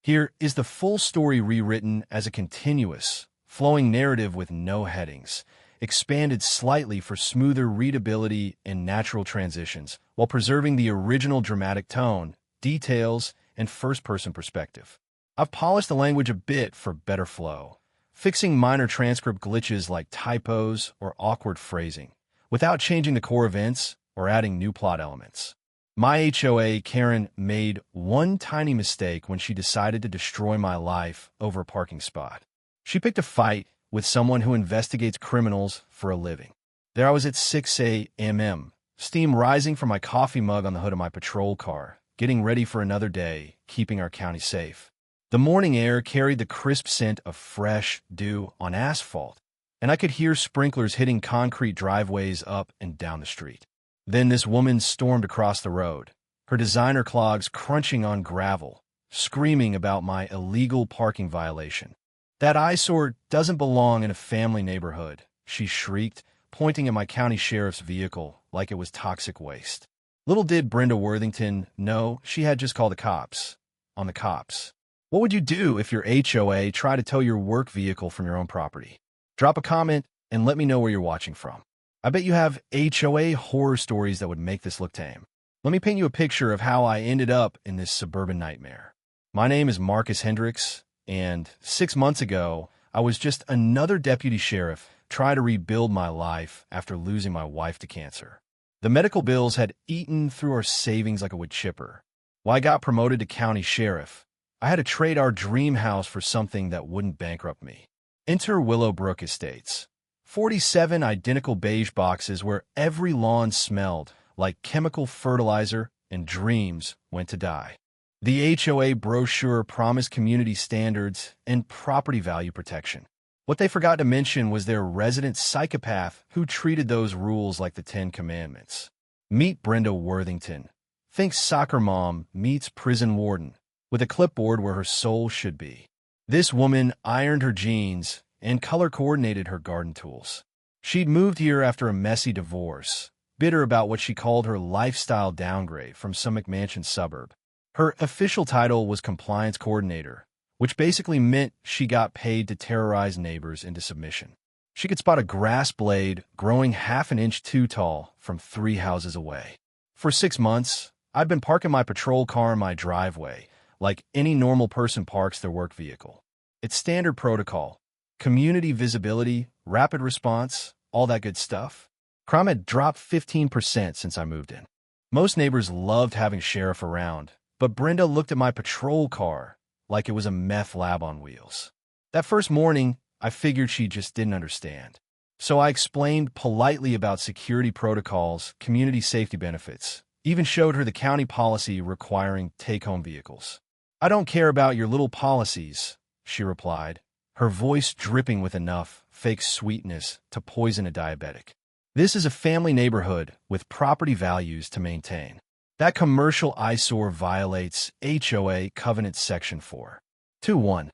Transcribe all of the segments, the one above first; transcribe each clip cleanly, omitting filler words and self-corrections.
Here is the full story rewritten as a continuous, flowing narrative with no headings, expanded slightly for smoother readability and natural transitions, while preserving the original dramatic tone, details, and first-person perspective. I've polished the language a bit for better flow, fixing minor transcript glitches like typos or awkward phrasing, without changing the core events or adding new plot elements. My HOA, Karen, made one tiny mistake when she decided to destroy my life over a parking spot. She picked a fight with someone who investigates criminals for a living. There I was at 6 a.m., steam rising from my coffee mug on the hood of my patrol car, getting ready for another day, keeping our county safe. The morning air carried the crisp scent of fresh dew on asphalt, and I could hear sprinklers hitting concrete driveways up and down the street. Then this woman stormed across the road, her designer clogs crunching on gravel, screaming about my illegal parking violation. "That eyesore doesn't belong in a family neighborhood," she shrieked, pointing at my county sheriff's vehicle like it was toxic waste. Little did Brenda Worthington know she had just called the cops on the cops. What would you do if your HOA tried to tow your work vehicle from your own property? Drop a comment and let me know where you're watching from. I bet you have HOA horror stories that would make this look tame. Let me paint you a picture of how I ended up in this suburban nightmare. My name is Marcus Hendricks, and 6 months ago, I was just another deputy sheriff trying to rebuild my life after losing my wife to cancer. The medical bills had eaten through our savings like a wood chipper. While I got promoted to county sheriff, I had to trade our dream house for something that wouldn't bankrupt me. Enter Willowbrook Estates. 47 identical beige boxes where every lawn smelled like chemical fertilizer and dreams went to die. The HOA brochure promised community standards and property value protection. What they forgot to mention was their resident psychopath who treated those rules like the Ten Commandments. Meet Brenda Worthington. Think soccer mom meets prison warden, with a clipboard where her soul should be. This woman ironed her jeans and color-coordinated her garden tools. She'd moved here after a messy divorce, bitter about what she called her lifestyle downgrade from some McMansion suburb. Her official title was compliance coordinator, which basically meant she got paid to terrorize neighbors into submission. She could spot a grass blade growing half an inch too tall from 3 houses away. For 6 months, I'd been parking my patrol car in my driveway, like any normal person parks their work vehicle. It's standard protocol. Community visibility, rapid response, all that good stuff. Crime had dropped 15% since I moved in. Most neighbors loved having sheriff around, but Brenda looked at my patrol car like it was a meth lab on wheels. That first morning, I figured she just didn't understand. So I explained politely about security protocols, community safety benefits, even showed her the county policy requiring take-home vehicles. "I don't care about your little policies," she replied, her voice dripping with enough fake sweetness to poison a diabetic. "This is a family neighborhood with property values to maintain. That commercial eyesore violates HOA Covenant Section 4.2.1.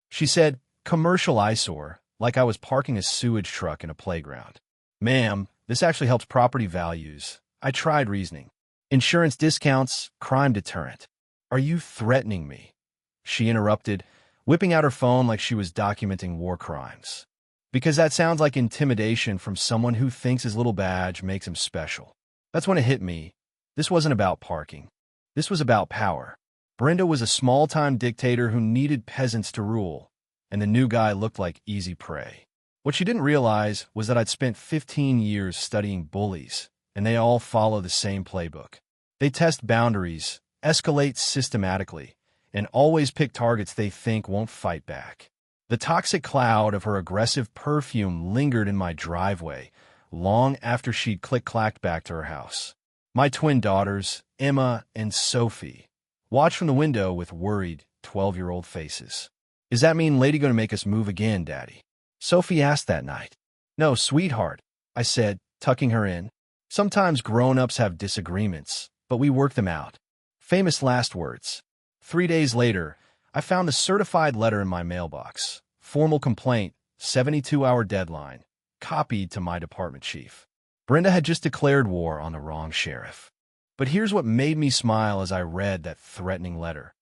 She said, "Commercial eyesore," like I was parking a sewage truck in a playground. "Ma'am, this actually helps property values." I tried reasoning. "Insurance discounts, crime deterrent." "Are you threatening me?" she interrupted, whipping out her phone like she was documenting war crimes. "Because that sounds like intimidation from someone who thinks his little badge makes him special." That's when it hit me. This wasn't about parking. This was about power. Brenda was a small-time dictator who needed peasants to rule, and the new guy looked like easy prey. What she didn't realize was that I'd spent 15 years studying bullies, and they all follow the same playbook. They test boundaries, escalate systematically, and always pick targets they think won't fight back. The toxic cloud of her aggressive perfume lingered in my driveway long after she'd click-clacked back to her house. My twin daughters, Emma and Sophie, watched from the window with worried 12-year-old faces. "Is that mean Lady going to make us move again, Daddy?" Sophie asked that night. "No, sweetheart," I said, tucking her in. "Sometimes grown-ups have disagreements, but we work them out." Famous last words. 3 days later, I found the certified letter in my mailbox. Formal complaint, 72-hour deadline, copied to my department chief. Brenda had just declared war on the wrong sheriff. But here's what made me smile as I read that threatening letter.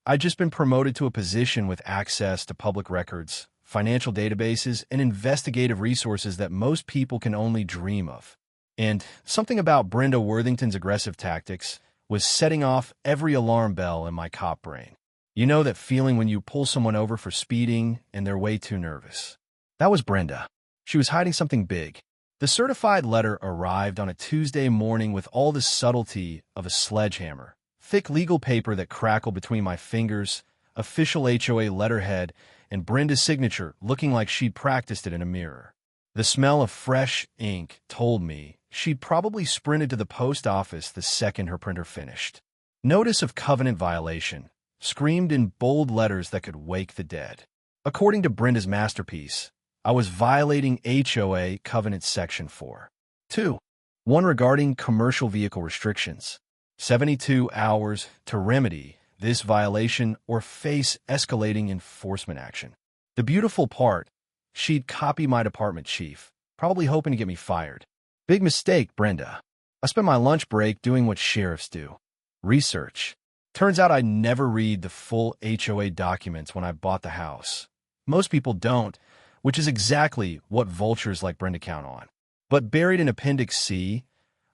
I'd just been promoted to a position with access to public records, financial databases, and investigative resources that most people can only dream of. And something about Brenda Worthington's aggressive tactics was setting off every alarm bell in my cop brain. You know that feeling when you pull someone over for speeding and they're way too nervous. That was Brenda. She was hiding something big. The certified letter arrived on a Tuesday morning with all the subtlety of a sledgehammer. Thick legal paper that crackled between my fingers, official HOA letterhead, and Brenda's signature looking like she'd practiced it in a mirror. The smell of fresh ink told me she'd probably sprinted to the post office the second her printer finished. Notice of covenant violation, screamed in bold letters that could wake the dead. According to Brenda's masterpiece, I was violating HOA Covenant Section 4. 2. One regarding commercial vehicle restrictions. 72 hours to remedy this violation or face escalating enforcement action. The beautiful part, she'd copy my department chief, probably hoping to get me fired. Big mistake, Brenda. I spent my lunch break doing what sheriffs do. Research. Turns out I never read the full HOA documents when I bought the house. Most people don't, which is exactly what vultures like Brenda count on. But buried in Appendix C,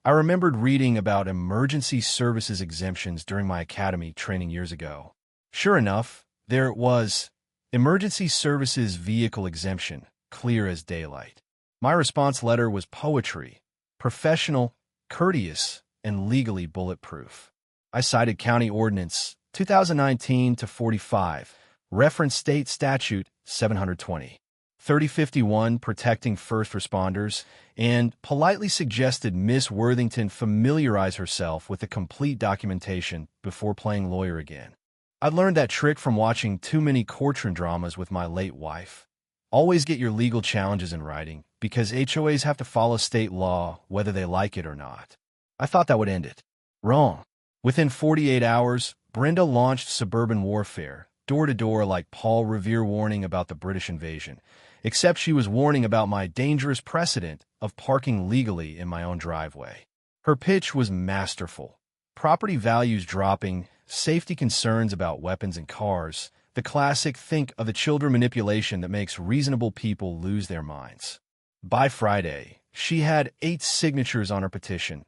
I remembered reading about emergency services exemptions during my academy training years ago. Sure enough, there it was, emergency services vehicle exemption, clear as daylight. My response letter was poetry, professional, courteous, and legally bulletproof. I cited County Ordinance 2019-45, reference State Statute 720. 3051 protecting first responders, and politely suggested Miss Worthington familiarize herself with the complete documentation before playing lawyer again. I'd learned that trick from watching too many courtroom dramas with my late wife. Always get your legal challenges in writing, because HOAs have to follow state law whether they like it or not. I thought that would end it. Wrong. Within 48 hours, Brenda launched suburban warfare, door-to-door like Paul Revere warning about the British invasion, except she was warning about my dangerous precedent of parking legally in my own driveway. Her pitch was masterful. Property values dropping, safety concerns about weapons and cars, the classic think of the children manipulation that makes reasonable people lose their minds. By Friday, she had 8 signatures on her petition,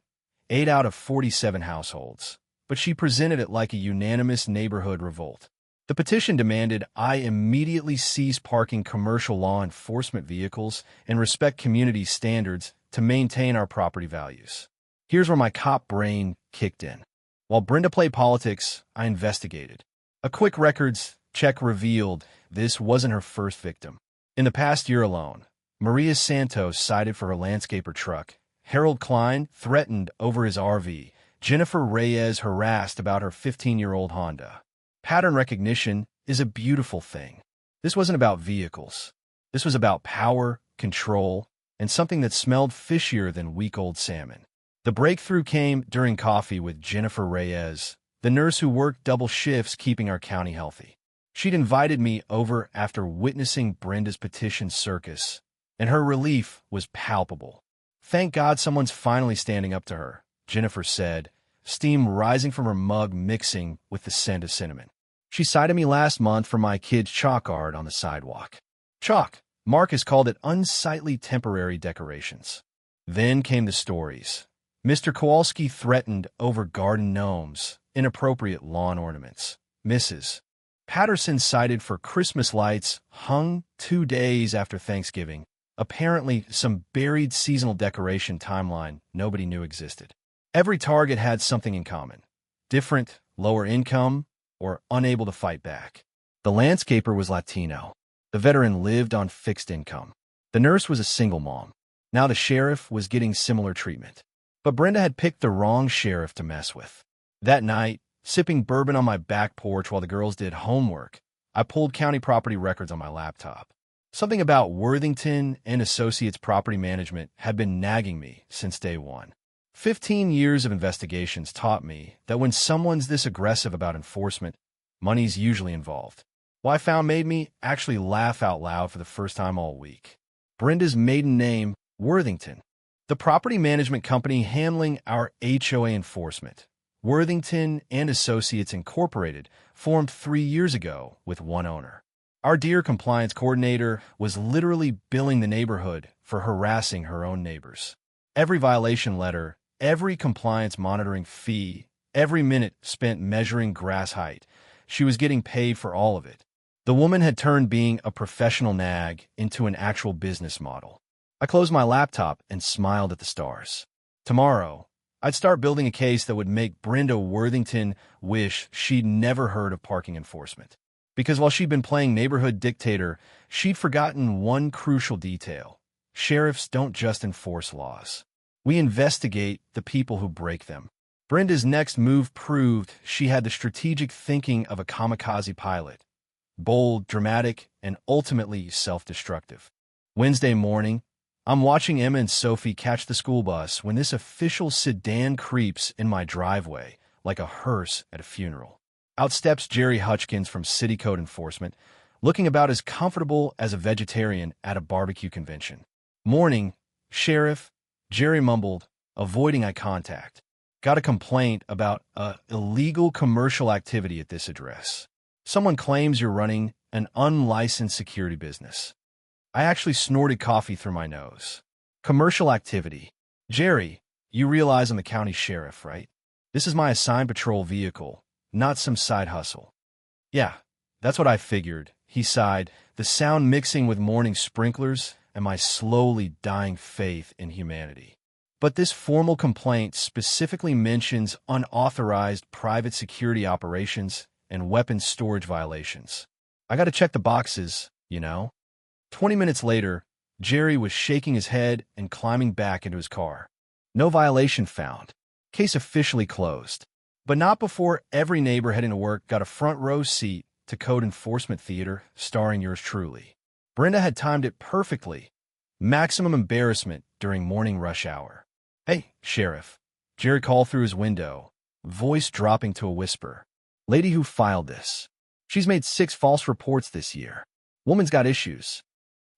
8 out of 47 households, but she presented it like a unanimous neighborhood revolt. The petition demanded I immediately cease parking commercial law enforcement vehicles and respect community standards to maintain our property values. Here's where my cop brain kicked in. While Brenda played politics, I investigated. A quick records check revealed this wasn't her first victim. In the past year alone, Maria Santos cited for her landscaper truck, Harold Klein threatened over his RV, Jennifer Reyes harassed about her 15-year-old Honda. Pattern recognition is a beautiful thing. This wasn't about vehicles. This was about power, control, and something that smelled fishier than week-old salmon. The breakthrough came during coffee with Jennifer Reyes, the nurse who worked double shifts keeping our county healthy. She'd invited me over after witnessing Brenda's petition circus, and her relief was palpable. Thank God someone's finally standing up to her, Jennifer said, steam rising from her mug mixing with the scent of cinnamon. She cited me last month for my kid's chalk art on the sidewalk. Chalk, Marcus called it unsightly temporary decorations. Then came the stories. Mr. Kowalski threatened over garden gnomes, inappropriate lawn ornaments. Mrs. Patterson cited for Christmas lights hung 2 days after Thanksgiving, apparently some buried seasonal decoration timeline nobody knew existed. Every target had something in common. Different, lower income, or unable to fight back. The landscaper was Latino. The veteran lived on fixed income. The nurse was a single mom. Now the sheriff was getting similar treatment. But Brenda had picked the wrong sheriff to mess with. That night, sipping bourbon on my back porch while the girls did homework, I pulled county property records on my laptop. Something about Worthington and Associates Property Management had been nagging me since day one. 15 years of investigations taught me that when someone's this aggressive about enforcement, money's usually involved. What I found made me actually laugh out loud for the first time all week. Brenda's maiden name, Worthington. The property management company handling our HOA enforcement Worthington and Associates Incorporated formed 3 years ago with one owner. Our dear compliance coordinator was literally billing the neighborhood for harassing her own neighbors. Every violation letter, every compliance monitoring fee, every minute spent measuring grass height, she was getting paid for all of it. The woman had turned being a professional nag into an actual business model. I closed my laptop and smiled at the stars. Tomorrow, I'd start building a case that would make Brenda Worthington wish she'd never heard of parking enforcement. Because while she'd been playing neighborhood dictator, she'd forgotten one crucial detail. Sheriffs don't just enforce laws. We investigate the people who break them. Brenda's next move proved she had the strategic thinking of a kamikaze pilot. Bold, dramatic, and ultimately self-destructive. Wednesday morning, I'm watching Emma and Sophie catch the school bus when this official sedan creeps in my driveway like a hearse at a funeral. Out steps Jerry Hutchkins from City Code Enforcement, looking about as comfortable as a vegetarian at a barbecue convention. "Morning, Sheriff," Jerry mumbled, avoiding eye contact. "Got a complaint about illegal commercial activity at this address. Someone claims you're running an unlicensed security business." I actually snorted coffee through my nose. "Commercial activity. Jerry, you realize I'm the county sheriff, right? This is my assigned patrol vehicle, not some side hustle." "Yeah, that's what I figured," he sighed, the sound mixing with morning sprinklers and my slowly dying faith in humanity. "But this formal complaint specifically mentions unauthorized private security operations and weapons storage violations. I gotta check the boxes, you know." 20 minutes later, Jerry was shaking his head and climbing back into his car. "No violation found. Case officially closed." But not before every neighbor heading to work got a front row seat to Code Enforcement Theater starring yours truly. Brenda had timed it perfectly. Maximum embarrassment during morning rush hour. "Hey, Sheriff," Jerry called through his window, voice dropping to a whisper. "Lady who filed this. She's made 6 false reports this year. Woman's got issues."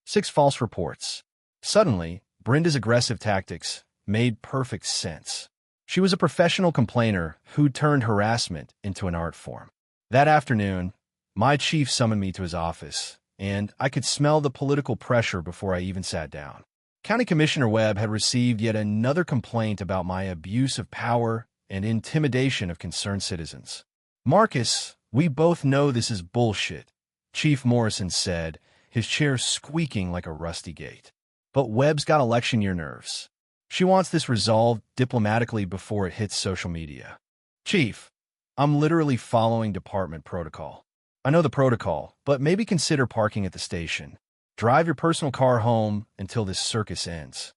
6 false reports. Suddenly, Brenda's aggressive tactics made perfect sense. She was a professional complainer who turned harassment into an art form. That afternoon, my chief summoned me to his office, and I could smell the political pressure before I even sat down. County Commissioner Webb had received yet another complaint about my abuse of power and intimidation of concerned citizens. "Marcus, we both know this is bullshit," Chief Morrison said, his chair squeaking like a rusty gate. "But Webb's got election year nerves. She wants this resolved diplomatically before it hits social media." "Chief, I'm literally following department protocol." "I know the protocol, but maybe consider parking at the station. Drive your personal car home until this circus ends."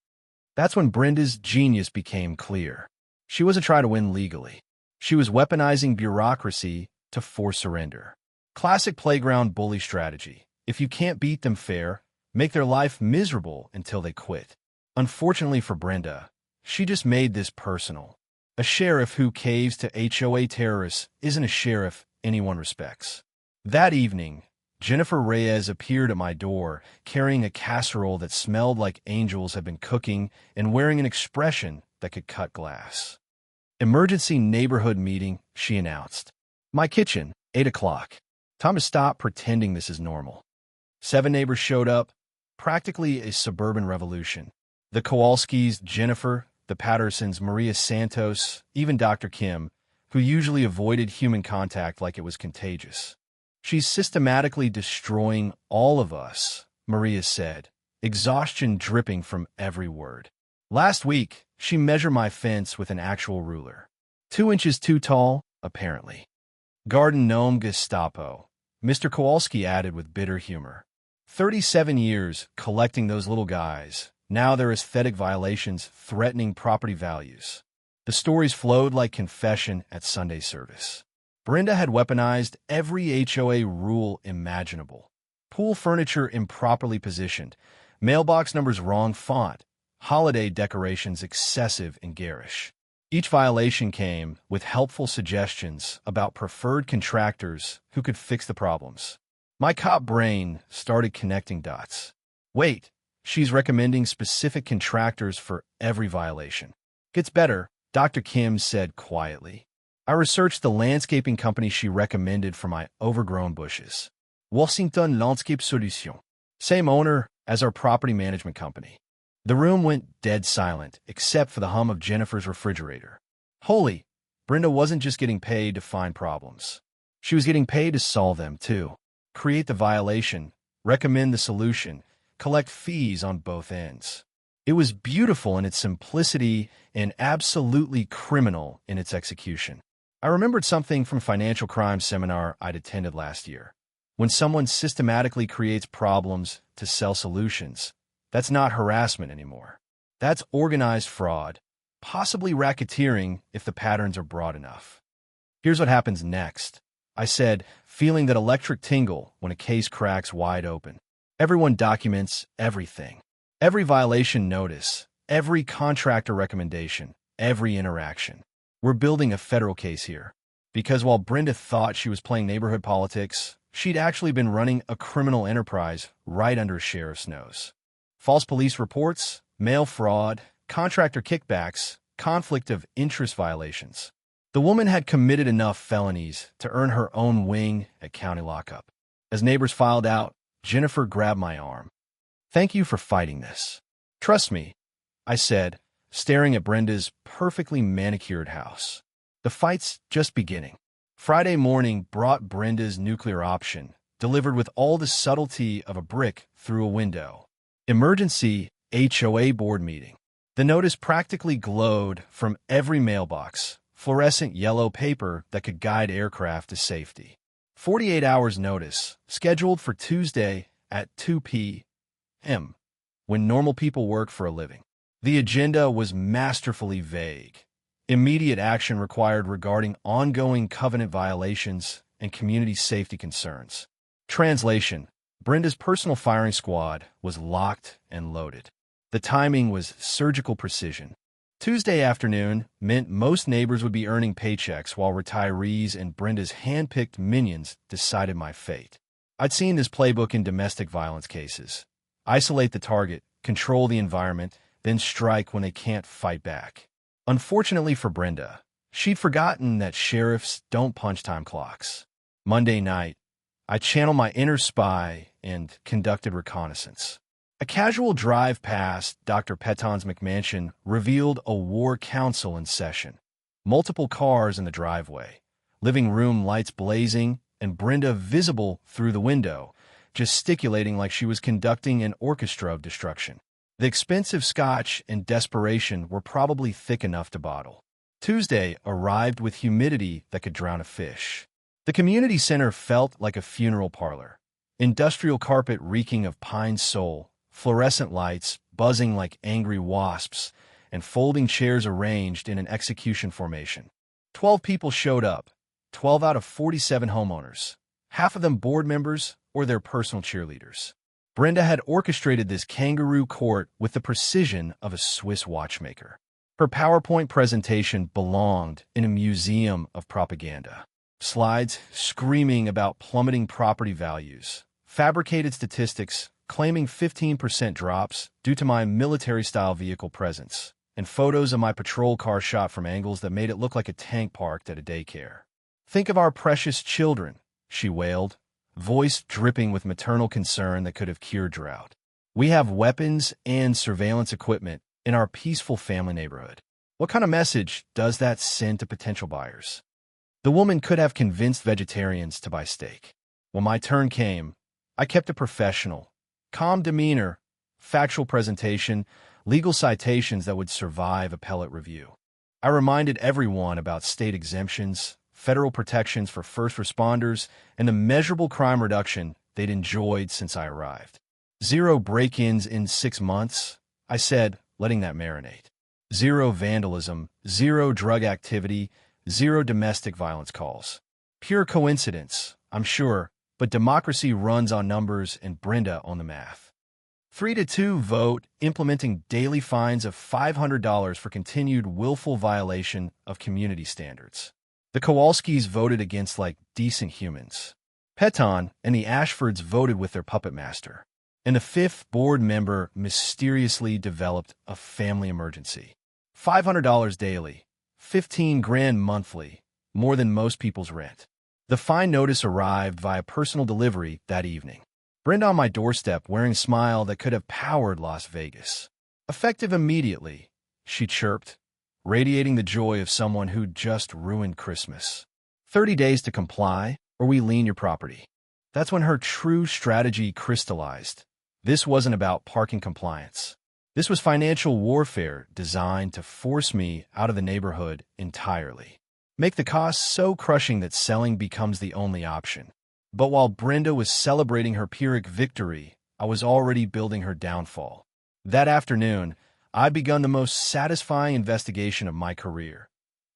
That's when Brenda's genius became clear. She wasn't trying to win legally. She was weaponizing bureaucracy to force surrender. Classic playground bully strategy. If you can't beat them fair, make their life miserable until they quit. Unfortunately for Brenda, she just made this personal. A sheriff who caves to HOA terrorists isn't a sheriff anyone respects. That evening, Jennifer Reyes appeared at my door, carrying a casserole that smelled like angels had been cooking and wearing an expression that could cut glass. "Emergency neighborhood meeting," she announced. "My kitchen, 8 o'clock. Time to stop pretending this is normal." 7 neighbors showed up, practically a suburban revolution. The Kowalskis, Jennifer, the Pattersons, Maria Santos, even Dr. Kim, who usually avoided human contact like it was contagious. "She's systematically destroying all of us," Maria said, exhaustion dripping from every word. "Last week, she measured my fence with an actual ruler. 2 inches too tall, apparently." "Garden gnome Gestapo," Mr. Kowalski added with bitter humor. 37 years collecting those little guys. Now their aesthetic violations threatening property values. The stories flowed like confession at Sunday service. Brenda had weaponized every HOA rule imaginable. Pool furniture improperly positioned, mailbox numbers wrong font, holiday decorations excessive and garish. Each violation came with helpful suggestions about preferred contractors who could fix the problems. My cop brain started connecting dots. Wait, she's recommending specific contractors for every violation. "Gets better," Dr. Kim said quietly. I researched the landscaping company she recommended for my overgrown bushes. Washington Landscape Solutions. Same owner as our property management company. The room went dead silent, except for the hum of Jennifer's refrigerator. Holy, Brenda wasn't just getting paid to find problems. She was getting paid to solve them, too. Create the violation, recommend the solution, collect fees on both ends. It was beautiful in its simplicity and absolutely criminal in its execution. I remembered something from a financial crime seminar I'd attended last year. When someone systematically creates problems to sell solutions, that's not harassment anymore. That's organized fraud, possibly racketeering if the patterns are broad enough. Here's what happens next, I said, feeling that electric tingle when a case cracks wide open. Everyone documents everything. Every violation notice, every contractor recommendation, every interaction. We're building a federal case here. Because while Brenda thought she was playing neighborhood politics, she'd actually been running a criminal enterprise right under a sheriff's nose. False police reports, mail fraud, contractor kickbacks, conflict of interest violations. The woman had committed enough felonies to earn her own wing at county lockup. As neighbors filed out, Jennifer grabbed my arm. "Thank you for fighting this. Trust me," I said, staring at Brenda's perfectly manicured house. The fight's just beginning. Friday morning brought Brenda's nuclear option, delivered with all the subtlety of a brick through a window. Emergency HOA board meeting. The notice practically glowed from every mailbox, fluorescent yellow paper that could guide aircraft to safety. 48 hours notice, scheduled for Tuesday at 2 p.m., when normal people work for a living. The agenda was masterfully vague. Immediate action required regarding ongoing covenant violations and community safety concerns. Translation: Brenda's personal firing squad was locked and loaded. The timing was surgical precision. Tuesday afternoon meant most neighbors would be earning paychecks while retirees and Brenda's hand-picked minions decided my fate. I'd seen this playbook in domestic violence cases. Isolate the target, control the environment, then strike when they can't fight back. Unfortunately for Brenda, she'd forgotten that sheriffs don't punch time clocks. Monday night, I channeled my inner spy and conducted reconnaissance. A casual drive past Dr. Peton's McMansion revealed a war council in session. Multiple cars in the driveway, living room lights blazing, and Brenda visible through the window, gesticulating like she was conducting an orchestra of destruction. The expensive scotch and desperation were probably thick enough to bottle. Tuesday arrived with humidity that could drown a fish. The community center felt like a funeral parlor. Industrial carpet reeking of pine sol, fluorescent lights buzzing like angry wasps, and folding chairs arranged in an execution formation. 12 people showed up, 12 out of 47 homeowners, half of them board members or their personal cheerleaders. Brenda had orchestrated this kangaroo court with the precision of a Swiss watchmaker. Her PowerPoint presentation belonged in a museum of propaganda. Slides screaming about plummeting property values, fabricated statistics claiming 15% drops due to my military-style vehicle presence, and photos of my patrol car shot from angles that made it look like a tank parked at a daycare. "Think of our precious children," she wailed, voice dripping with maternal concern that could have cured drought. "We have weapons and surveillance equipment in our peaceful family neighborhood. What kind of message does that send to potential buyers?" The woman could have convinced vegetarians to buy steak. When my turn came, I kept a professional, calm demeanor, factual presentation, legal citations that would survive appellate review. I reminded everyone about state exemptions, federal protections for first responders, and the measurable crime reduction they'd enjoyed since I arrived. 0 break-ins in 6 months, I said, letting that marinate. 0 vandalism, 0 drug activity, 0 domestic violence calls. Pure coincidence, I'm sure, but democracy runs on numbers and Brenda on the math. 3-2 vote implementing daily fines of $500 for continued willful violation of community standards. The Kowalskis voted against like decent humans. Peton and the Ashfords voted with their puppet master. And the 5th board member mysteriously developed a family emergency. $500 daily, $15,000 monthly, more than most people's rent. The fine notice arrived via personal delivery that evening. Brenda on my doorstep wearing a smile that could have powered Las Vegas. Effective immediately, she chirped, radiating the joy of someone who'd just ruined Christmas. 30 days to comply, or we lien your property. That's when her true strategy crystallized. This wasn't about parking compliance. This was financial warfare designed to force me out of the neighborhood entirely. Make the cost so crushing that selling becomes the only option. But while Brenda was celebrating her Pyrrhic victory, I was already building her downfall. That afternoon, I'd begun the most satisfying investigation of my career.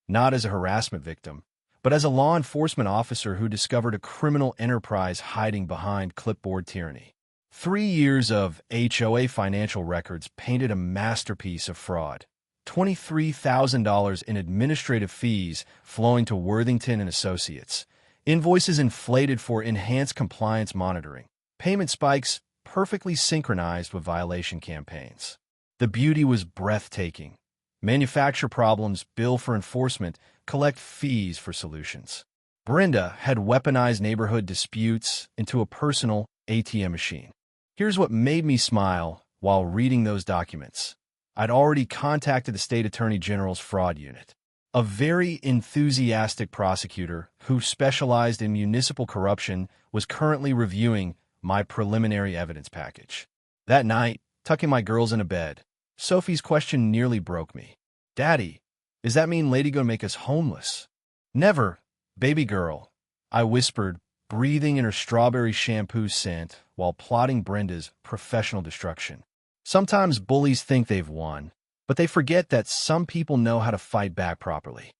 Not as a harassment victim, but as a law enforcement officer who discovered a criminal enterprise hiding behind clipboard tyranny. 3 years of HOA financial records painted a masterpiece of fraud. $23,000 in administrative fees flowing to Worthington and Associates. Invoices inflated for enhanced compliance monitoring. Payment spikes perfectly synchronized with violation campaigns. The beauty was breathtaking. Manufacture problems, bill for enforcement, collect fees for solutions. Brenda had weaponized neighborhood disputes into a personal ATM machine. Here's what made me smile while reading those documents. I'd already contacted the State Attorney General's fraud unit, a very enthusiastic prosecutor who specialized in municipal corruption was currently reviewing my preliminary evidence package. That night, tucking my girls into bed, Sophie's question nearly broke me. "Daddy, does that mean Lady gonna make us homeless?" "Never, baby girl," I whispered, breathing in her strawberry shampoo scent while plotting Brenda's professional destruction. Sometimes bullies think they've won, but they forget that some people know how to fight back properly.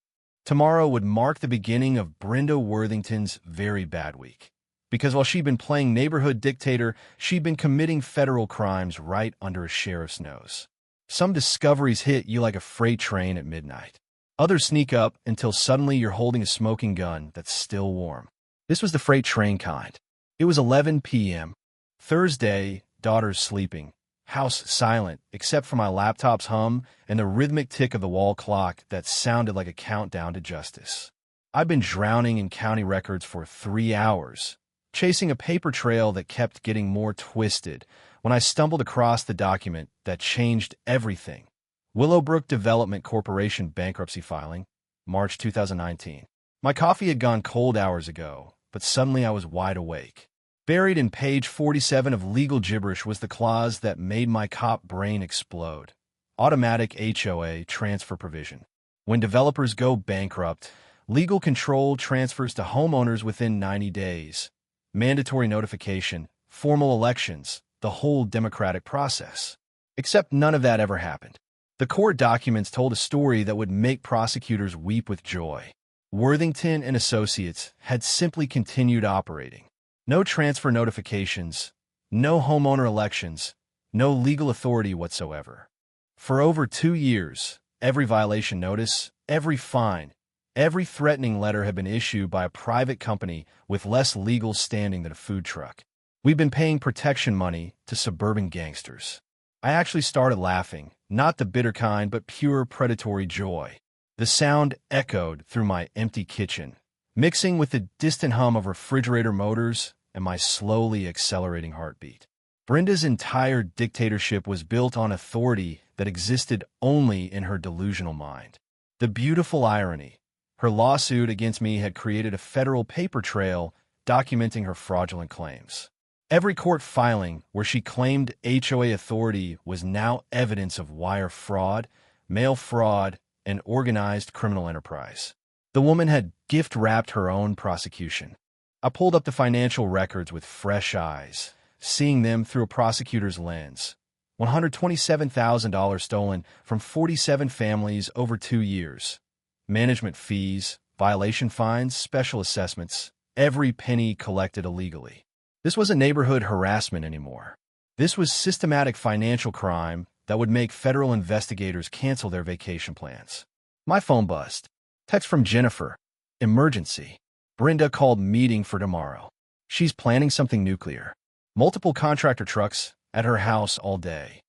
Tomorrow would mark the beginning of Brenda Worthington's very bad week. Because while she'd been playing neighborhood dictator, she'd been committing federal crimes right under a sheriff's nose. Some discoveries hit you like a freight train at midnight. Others sneak up until suddenly you're holding a smoking gun that's still warm. This was the freight train kind. It was 11 p.m. Thursday, daughter's sleeping. House silent, except for my laptop's hum and the rhythmic tick of the wall clock that sounded like a countdown to justice. I'd been drowning in county records for 3 hours, chasing a paper trail that kept getting more twisted when I stumbled across the document that changed everything. Willowbrook Development Corporation bankruptcy filing, March 2019. My coffee had gone cold hours ago, but suddenly I was wide awake. Buried in page 47 of legal gibberish was the clause that made my cop brain explode. Automatic HOA transfer provision. When developers go bankrupt, legal control transfers to homeowners within 90 days. Mandatory notification, formal elections, the whole democratic process. Except none of that ever happened. The court documents told a story that would make prosecutors weep with joy. Worthington and Associates had simply continued operating. No transfer notifications, no homeowner elections, no legal authority whatsoever. For over 2 years, every violation notice, every fine, every threatening letter had been issued by a private company with less legal standing than a food truck. We've been paying protection money to suburban gangsters. I actually started laughing, not the bitter kind, but pure predatory joy. The sound echoed through my empty kitchen, mixing with the distant hum of refrigerator motors and my slowly accelerating heartbeat. Brenda's entire dictatorship was built on authority that existed only in her delusional mind. The beautiful irony, her lawsuit against me had created a federal paper trail documenting her fraudulent claims. Every court filing where she claimed HOA authority was now evidence of wire fraud, mail fraud, and organized criminal enterprise. The woman had gift-wrapped her own prosecution. I pulled up the financial records with fresh eyes, seeing them through a prosecutor's lens. $127,000 stolen from 47 families over 2 years. Management fees, violation fines, special assessments, every penny collected illegally. This wasn't neighborhood harassment anymore. This was systematic financial crime that would make federal investigators cancel their vacation plans. My phone buzzed. Text from Jennifer. Emergency. Brenda called meeting for tomorrow. She's planning something nuclear. Multiple contractor trucks at her house all day.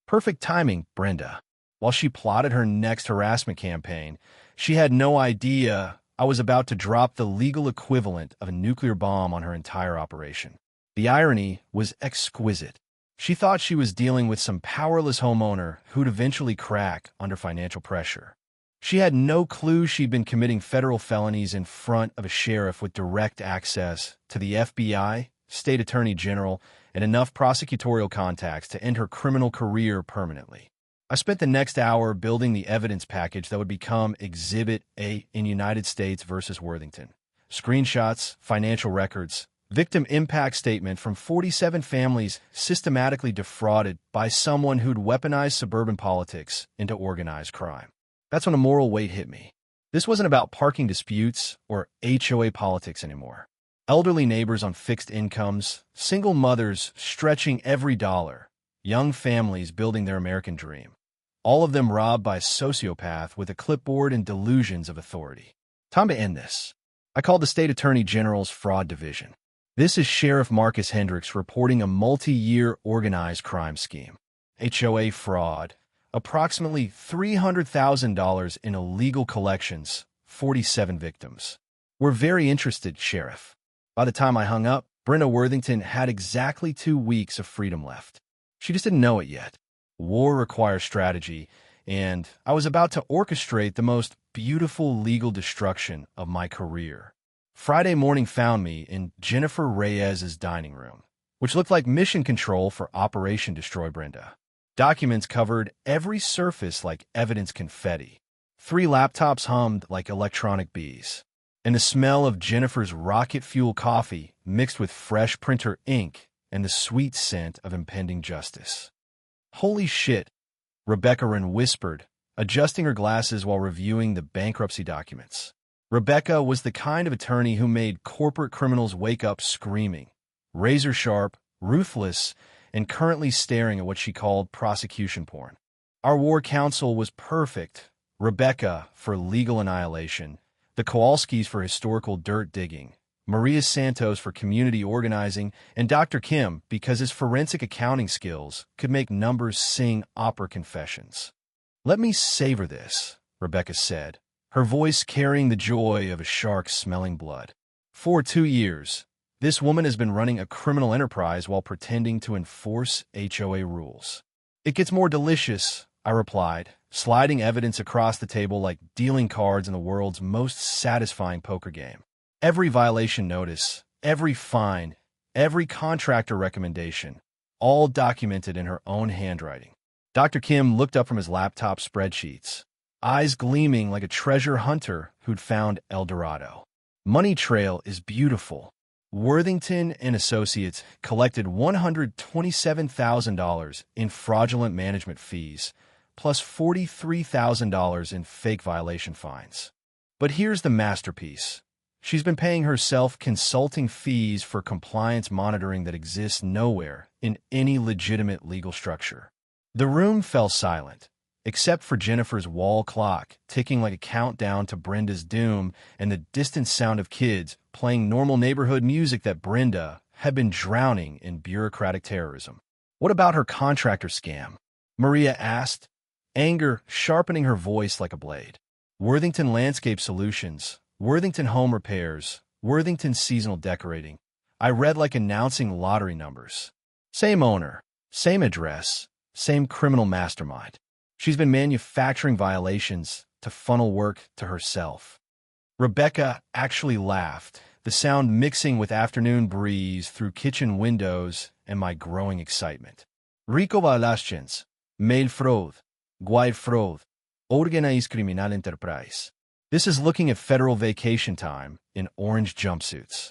Perfect timing, Brenda. While she plotted her next harassment campaign, she had no idea I was about to drop the legal equivalent of a nuclear bomb on her entire operation. The irony was exquisite. She thought she was dealing with some powerless homeowner who'd eventually crack under financial pressure. She had no clue she'd been committing federal felonies in front of a sheriff with direct access to the FBI, state attorney general, and enough prosecutorial contacts to end her criminal career permanently. I spent the next hour building the evidence package that would become Exhibit A in United States versus Worthington. Screenshots, financial records, victim impact statement from 47 families systematically defrauded by someone who'd weaponized suburban politics into organized crime. That's when a moral weight hit me. This wasn't about parking disputes or HOA politics anymore. Elderly neighbors on fixed incomes, single mothers stretching every dollar, young families building their American dream. All of them robbed by a sociopath with a clipboard and delusions of authority. Time to end this. I called the State Attorney General's Fraud Division. This is Sheriff Marcus Hendricks reporting a multi-year organized crime scheme. HOA fraud. Approximately $300,000 in illegal collections, 47 victims. We're very interested, Sheriff. By the time I hung up, Brenda Worthington had exactly 2 weeks of freedom left. She just didn't know it yet. War requires strategy, and I was about to orchestrate the most beautiful legal destruction of my career. Friday morning found me in Jennifer Reyes's dining room, which looked like mission control for Operation Destroy Brenda. Documents covered every surface like evidence confetti. 3 laptops hummed like electronic bees. And the smell of Jennifer's rocket fuel coffee mixed with fresh printer ink and the sweet scent of impending justice. Holy shit, Rebecca Wren whispered, adjusting her glasses while reviewing the bankruptcy documents. Rebecca was the kind of attorney who made corporate criminals wake up screaming, razor-sharp, ruthless, and currently staring at what she called prosecution porn. Our war counsel was perfect. Rebecca for legal annihilation, the Kowalskis for historical dirt digging, Maria Santos for community organizing, and Dr. Kim because his forensic accounting skills could make numbers sing opera confessions. Let me savor this, Rebecca said, her voice carrying the joy of a shark smelling blood. For 2 years, this woman has been running a criminal enterprise while pretending to enforce HOA rules. It gets more delicious, I replied, sliding evidence across the table like dealing cards in the world's most satisfying poker game. Every violation notice, every fine, every contractor recommendation, all documented in her own handwriting. Dr. Kim looked up from his laptop spreadsheets, eyes gleaming like a treasure hunter who'd found El Dorado. Money trail is beautiful. Worthington and Associates collected $127,000 in fraudulent management fees, plus $43,000 in fake violation fines. But here's the masterpiece. She's been paying herself consulting fees for compliance monitoring that exists nowhere in any legitimate legal structure. The room fell silent, except for Jennifer's wall clock ticking like a countdown to Brenda's doom and the distant sound of kids playing normal neighborhood music that Brenda had been drowning in bureaucratic terrorism. What about her contractor scam? Maria asked, anger sharpening her voice like a blade. Worthington Landscape Solutions, Worthington Home Repairs, Worthington Seasonal Decorating. I read like announcing lottery numbers. Same owner, same address, same criminal mastermind. She's been manufacturing violations to funnel work to herself. Rebecca actually laughed, the sound mixing with afternoon breeze through kitchen windows and my growing excitement. Rico Valaschens, mail fraud, guai fraud, organized criminal enterprise. This is looking at federal vacation time in orange jumpsuits.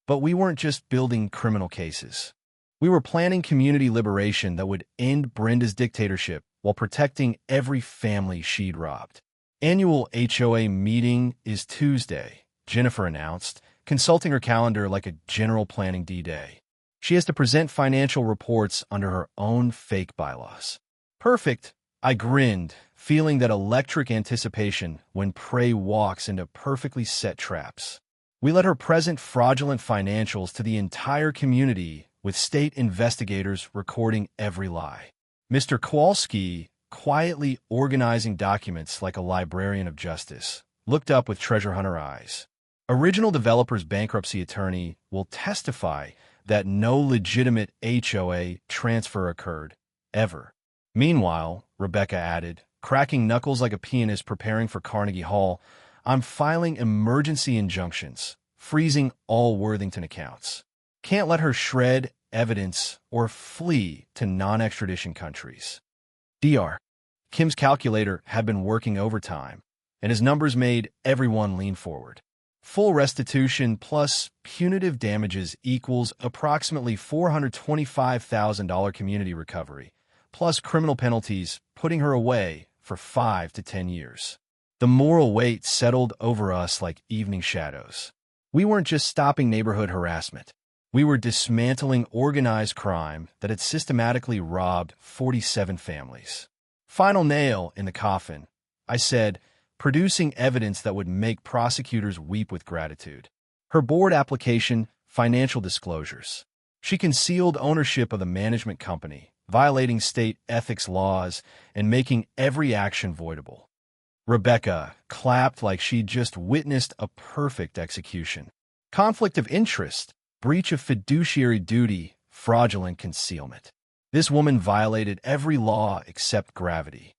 But we weren't just building criminal cases. We were planning community liberation that would end Brenda's dictatorship while protecting every family she'd robbed. Annual HOA meeting is Tuesday, Jennifer announced, consulting her calendar like a general planning D-Day. She has to present financial reports under her own fake bylaws. Perfect, I grinned, feeling that electric anticipation when prey walks into perfectly set traps. We let her present fraudulent financials to the entire community with state investigators recording every lie. Mr. Kowalski quietly organizing documents like a librarian of justice, looked up with treasure hunter eyes. Original developer's bankruptcy attorney will testify that no legitimate HOA transfer occurred, ever. Meanwhile, Rebecca added, cracking knuckles like a pianist preparing for Carnegie Hall, I'm filing emergency injunctions, freezing all Worthington accounts. Can't let her shred evidence or flee to non-extradition countries. Dr. Kim's calculator had been working overtime, and his numbers made everyone lean forward. Full restitution plus punitive damages equals approximately $425,000 community recovery, plus criminal penalties, putting her away for 5 to 10 years. The moral weight settled over us like evening shadows. We weren't just stopping neighborhood harassment. We were dismantling organized crime that had systematically robbed 47 families. Final nail in the coffin, I said, producing evidence that would make prosecutors weep with gratitude. Her board application, financial disclosures. She concealed ownership of the management company, violating state ethics laws and making every action voidable. Rebecca clapped like she'd just witnessed a perfect execution. Conflict of interest, breach of fiduciary duty, fraudulent concealment. This woman violated every law except gravity.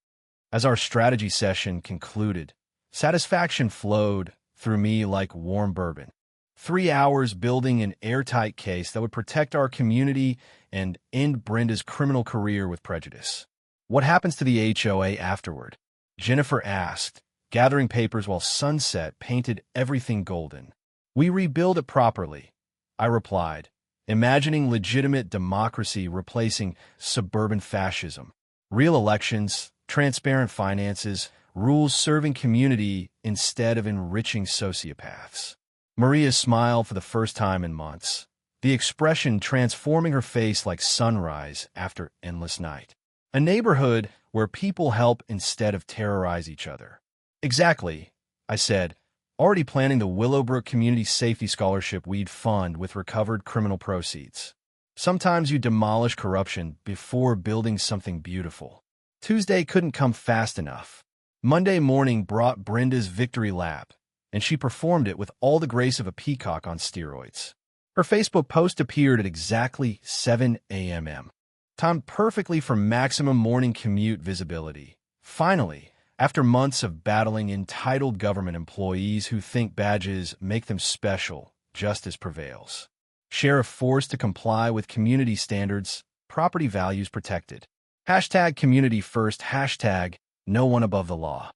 As our strategy session concluded, satisfaction flowed through me like warm bourbon. 3 hours building an airtight case that would protect our community and end Brenda's criminal career with prejudice. What happens to the HOA afterward? Jennifer asked, gathering papers while sunset painted everything golden. We rebuild it properly, I replied, imagining legitimate democracy replacing suburban fascism. Real elections, transparent finances, rules serving community instead of enriching sociopaths. Maria smiled for the first time in months, the expression transforming her face like sunrise after endless night. A neighborhood where people help instead of terrorize each other. Exactly, I said, already planning the Willowbrook Community Safety Scholarship we'd fund with recovered criminal proceeds. Sometimes you demolish corruption before building something beautiful. Tuesday couldn't come fast enough. Monday morning brought Brenda's victory lap, and she performed it with all the grace of a peacock on steroids. Her Facebook post appeared at exactly 7 a.m., timed perfectly for maximum morning commute visibility. Finally, after months of battling entitled government employees who think badges make them special, justice prevails. Sheriff forced to comply with community standards, property values protected. Hashtag community first, hashtag no one above the law.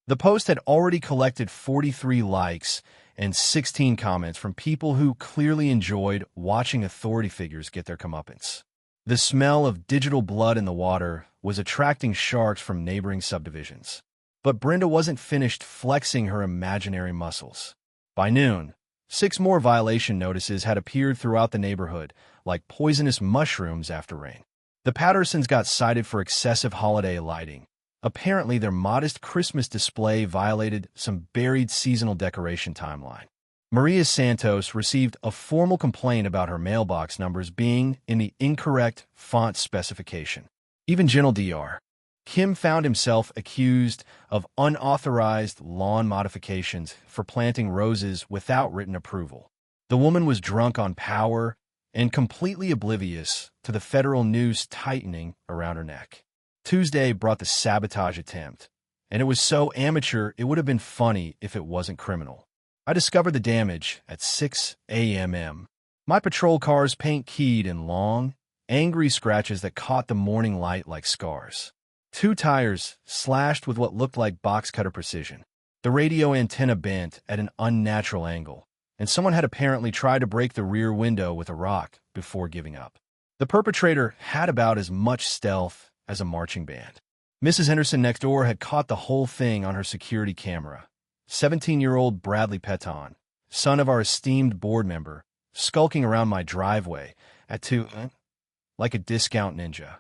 The post had already collected 43 likes and 16 comments from people who clearly enjoyed watching authority figures get their comeuppance. The smell of digital blood in the water was attracting sharks from neighboring subdivisions. But Brenda wasn't finished flexing her imaginary muscles. By noon, 6 more violation notices had appeared throughout the neighborhood, like poisonous mushrooms after rain. The Pattersons got cited for excessive holiday lighting. Apparently, their modest Christmas display violated some buried seasonal decoration timeline. Maria Santos received a formal complaint about her mailbox numbers being in the incorrect font specification. Even Gentle Dr. Kim found himself accused of unauthorized lawn modifications for planting roses without written approval. The woman was drunk on power and completely oblivious to the federal noose tightening around her neck. Tuesday brought the sabotage attempt, and it was so amateur it would have been funny if it wasn't criminal. I discovered the damage at 6 a.m. My patrol car's paint keyed in long, angry scratches that caught the morning light like scars. 2 tires slashed with what looked like box cutter precision. The radio antenna bent at an unnatural angle, and someone had apparently tried to break the rear window with a rock before giving up. The perpetrator had about as much stealth as a marching band. Mrs. Henderson next door had caught the whole thing on her security camera. 17-year-old Bradley Peton, son of our esteemed board member, skulking around my driveway at 2 like a discount ninja.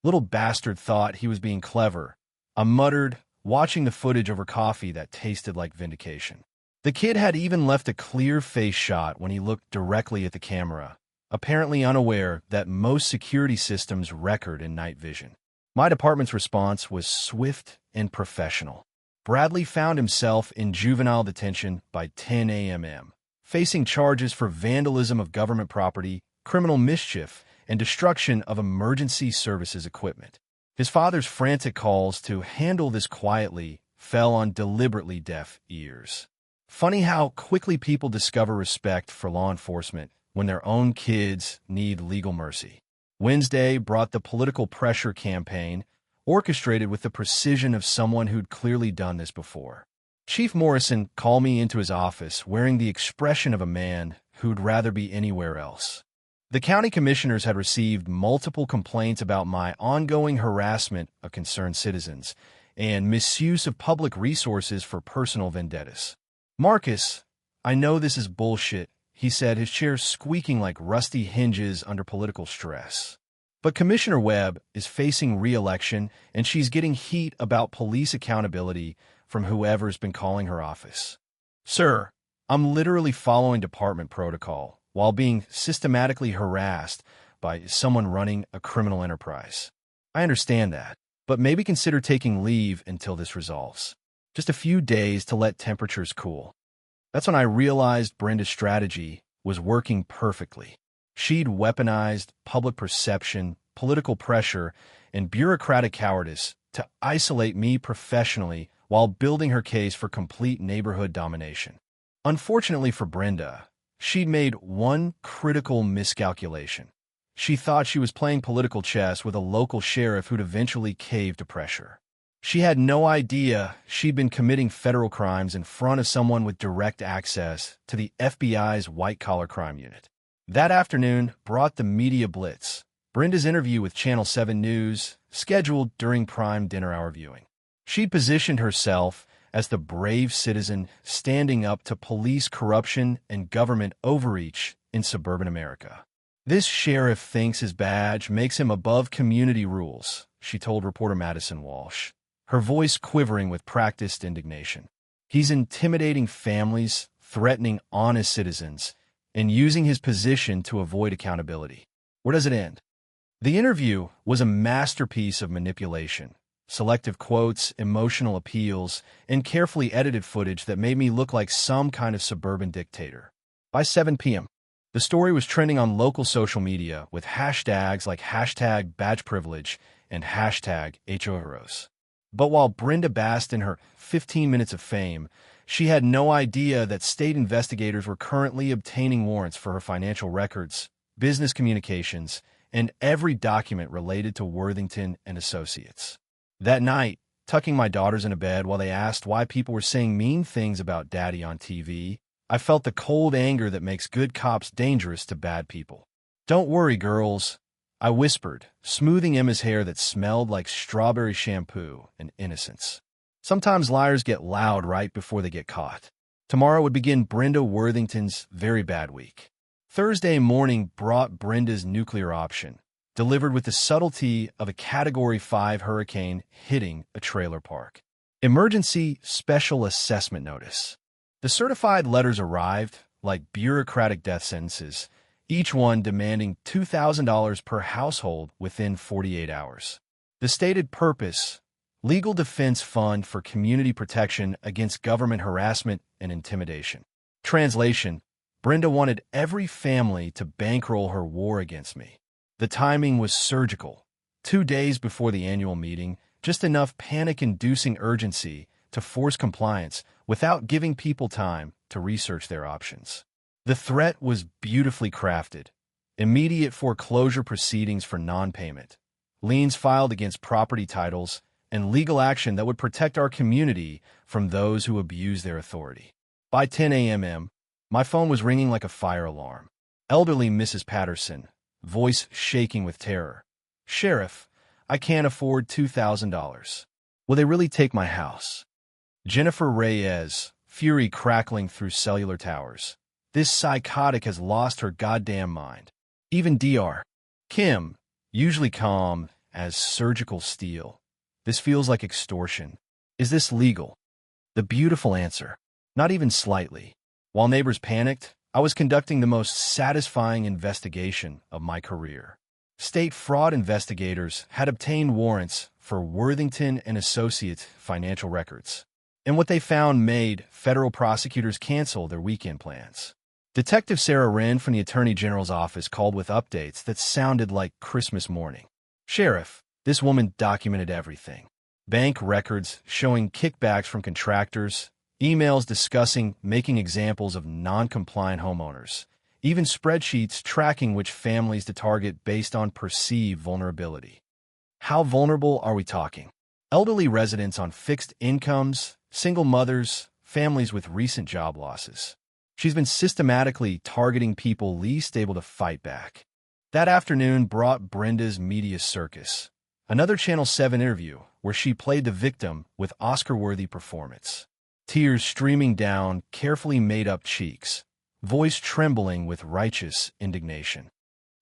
Little bastard thought he was being clever. I muttered, watching the footage over coffee that tasted like vindication. The kid had even left a clear face shot when he looked directly at the camera, apparently unaware that most security systems record in night vision. My department's response was swift and professional. Bradley found himself in juvenile detention by 10 a.m., facing charges for vandalism of government property, criminal mischief, and destruction of emergency services equipment. His father's frantic calls to handle this quietly fell on deliberately deaf ears. Funny how quickly people discover respect for law enforcement when their own kids need legal mercy. Wednesday brought the political pressure campaign, orchestrated with the precision of someone who'd clearly done this before. Chief Morrison called me into his office wearing the expression of a man who'd rather be anywhere else. The county commissioners had received multiple complaints about my ongoing harassment of concerned citizens and misuse of public resources for personal vendettas. "Marcus, I know this is bullshit," he said, his chair squeaking like rusty hinges under political stress. But Commissioner Webb is facing re-election, and she's getting heat about police accountability from whoever's been calling her office. "Sir, I'm literally following department protocol while being systematically harassed by someone running a criminal enterprise. I understand that, but maybe consider taking leave until this resolves. Just a few days to let temperatures cool." That's when I realized Brenda's strategy was working perfectly. She'd weaponized public perception, political pressure, and bureaucratic cowardice to isolate me professionally while building her case for complete neighborhood domination. Unfortunately for Brenda, she'd made one critical miscalculation. She thought she was playing political chess with a local sheriff who'd eventually cave to pressure. She had no idea she'd been committing federal crimes in front of someone with direct access to the FBI's white-collar crime unit. That afternoon brought the media blitz, Brenda's interview with Channel 7 News, scheduled during prime dinner hour viewing. She'd positioned herself as the brave citizen standing up to police corruption and government overreach in suburban America. "This sheriff thinks his badge makes him above community rules," she told reporter Madison Walsh, her voice quivering with practiced indignation. "He's intimidating families, threatening honest citizens, and using his position to avoid accountability. Where does it end?" The interview was a masterpiece of manipulation, selective quotes, emotional appeals, and carefully edited footage that made me look like some kind of suburban dictator. By 7 p.m., the story was trending on local social media with hashtags like hashtag badge privilege and hashtag HOA Heroes. But while Brenda basked in her 15 minutes of fame, she had no idea that state investigators were currently obtaining warrants for her financial records, business communications, and every document related to Worthington and Associates. That night, tucking my daughters into bed while they asked why people were saying mean things about Daddy on TV, I felt the cold anger that makes good cops dangerous to bad people. "Don't worry, girls," I whispered, smoothing Emma's hair that smelled like strawberry shampoo and innocence. Sometimes liars get loud right before they get caught. Tomorrow would begin Brenda Worthington's very bad week. Thursday morning brought Brenda's nuclear option, delivered with the subtlety of a Category 5 hurricane hitting a trailer park. Emergency Special Assessment Notice. The certified letters arrived like bureaucratic death sentences, each one demanding $2,000 per household within 48 hours. The stated purpose: Legal Defense Fund for Community Protection Against Government Harassment and Intimidation. Translation: Brenda wanted every family to bankroll her war against me. The timing was surgical. 2 days before the annual meeting, just enough panic-inducing urgency to force compliance without giving people time to research their options. The threat was beautifully crafted: immediate foreclosure proceedings for non-payment, liens filed against property titles, and legal action that would protect our community from those who abuse their authority. By 10 a.m., my phone was ringing like a fire alarm. Elderly Mrs. Patterson, voice shaking with terror. "Sheriff, I can't afford $2,000. Will they really take my house?" Jennifer Reyes, fury crackling through cellular towers. "This psychotic has lost her goddamn mind." Even Dr. Kim, usually calm as surgical steel. "This feels like extortion. Is this legal?" The beautiful answer: not even slightly. While neighbors panicked, I was conducting the most satisfying investigation of my career. State fraud investigators had obtained warrants for Worthington and Associates financial records. And what they found made federal prosecutors cancel their weekend plans. Detective Sarah Wren from the Attorney General's office called with updates that sounded like Christmas morning. Sheriff, this woman documented everything. Bank records showing kickbacks from contractors, emails discussing making examples of non-compliant homeowners, even spreadsheets tracking which families to target based on perceived vulnerability. How vulnerable are we talking? Elderly residents on fixed incomes, single mothers, families with recent job losses. She's been systematically targeting people least able to fight back. That afternoon brought Brenda's media circus, another Channel 7 interview where she played the victim with Oscar-worthy performance. Tears streaming down carefully made-up cheeks, voice trembling with righteous indignation.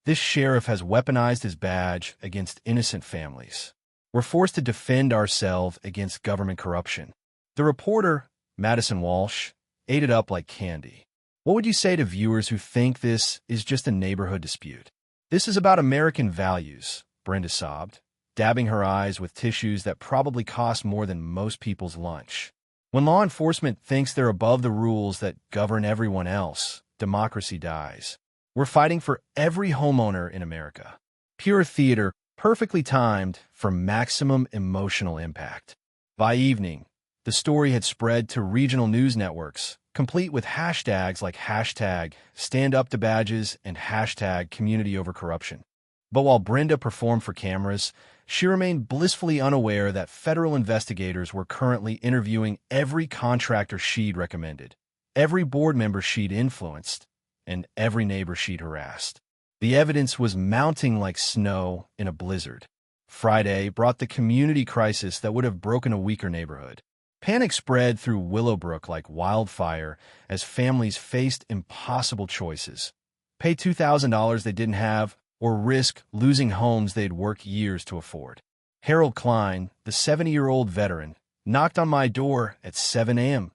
This sheriff has weaponized his badge against innocent families. We're forced to defend ourselves against government corruption. The reporter, Madison Walsh, ate it up like candy. What would you say to viewers who think this is just a neighborhood dispute? This is about American values, Brenda sobbed, dabbing her eyes with tissues that probably cost more than most people's lunch. When law enforcement thinks they're above the rules that govern everyone else, democracy dies. We're fighting for every homeowner in America. Pure theater, perfectly timed for maximum emotional impact. By evening, the story had spread to regional news networks, complete with hashtags like hashtag #StandUpToBadges and hashtag #CommunityOverCorruption. But while Brenda performed for cameras, she remained blissfully unaware that federal investigators were currently interviewing every contractor she'd recommended, every board member she'd influenced, and every neighbor she'd harassed. The evidence was mounting like snow in a blizzard. Friday brought the community crisis that would have broken a weaker neighborhood. Panic spread through Willowbrook like wildfire as families faced impossible choices. Pay $2,000 they didn't have, or risk losing homes they'd worked years to afford. Harold Klein, the 70-year-old veteran, knocked on my door at 7 a.m.,